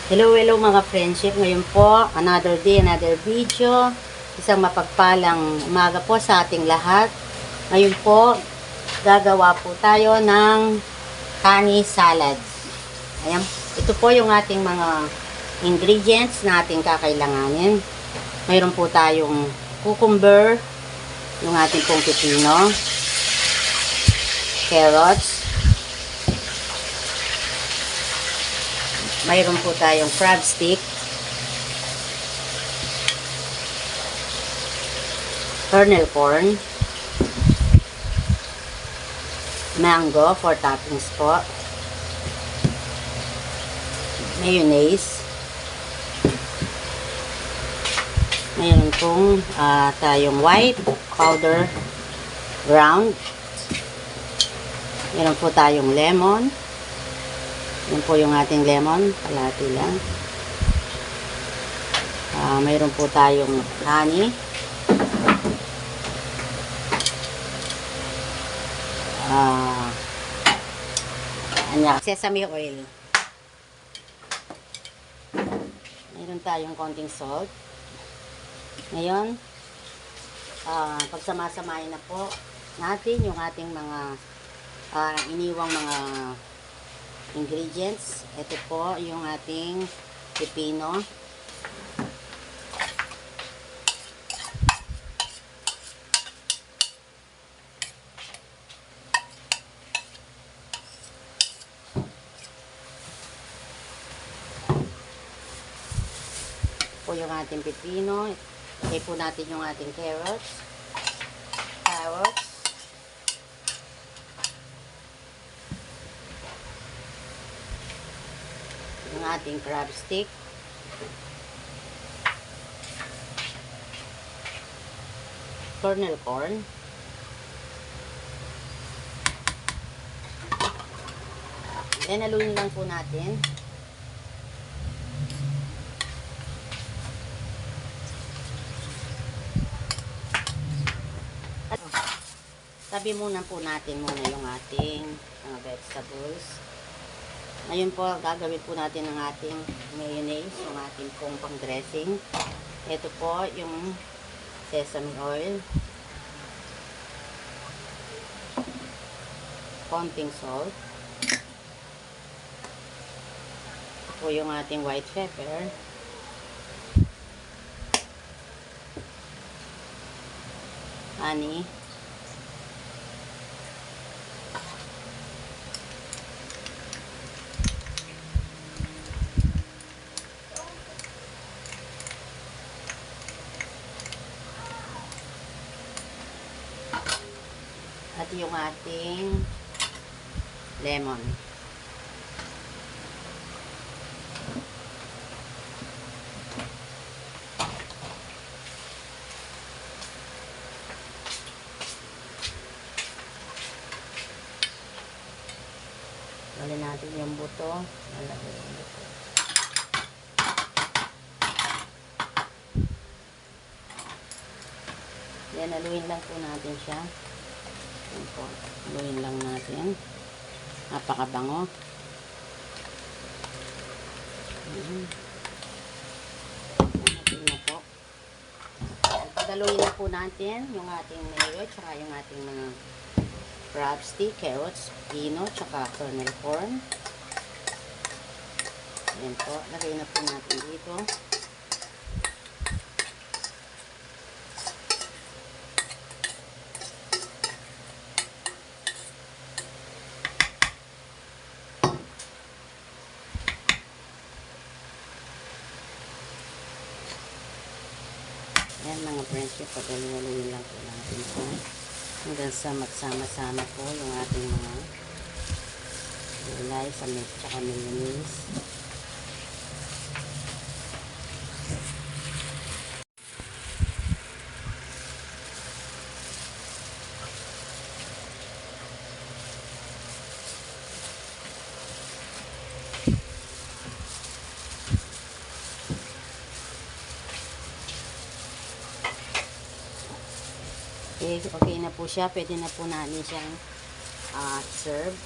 Hello mga friendship. Ngayon po, another day, another video. Isang mapagpalang umaga po sa ating lahat. Ngayon po, gagawa po tayo ng honey salad. Ayan, ito po yung ating mga ingredients na ating kakailanganin. Mayroon po tayong cucumber, yung ating pong pipino, carrots, mayroon po tayong crab stick, kernel corn, mango for toppings po, mayonnaise, mayroon pong tayong white powder ground, mayroon po tayong lemon. Yan po yung ating lemon, kalahati lang. Mayroon po tayong honey. Sesame oil. Mayroon tayong konting salt. Ngayon, pagsamasamahin na po natin yung ating mga iniwang mga ingredients. Ito po yung ating pipino. Ito po yung ating pipino. Ilagay po natin yung ating carrots. Yung ating crab stick, kernel corn, then haluin lang po natin. Tabi muna po natin yung ating mga vegetables. Ngayon po, gagawin po natin ang ating mayonnaise, yung ating pong pang-dressing. Ito po yung sesame oil, konting salt, ito po yung ating white pepper, honey, at yung ating lemon. Wala natin yung buto. Lalagay yung buto. Yan, haluin lang po natin siya. Haluin lang natin. Napakabango. Na po. Paghaluin na po natin yung ating mayo, tsaka yung ating mga crab stick, carrots, pino, tsaka kernel corn. Ayan po. Lagay na po natin dito. Ayan mga friendship, pag-haluin lang po natin po hanggang sa magsama-sama po yung ating mga gulay sa tsaka mayonnaise. Okay na po siya. Pwede na po natin siyang serve.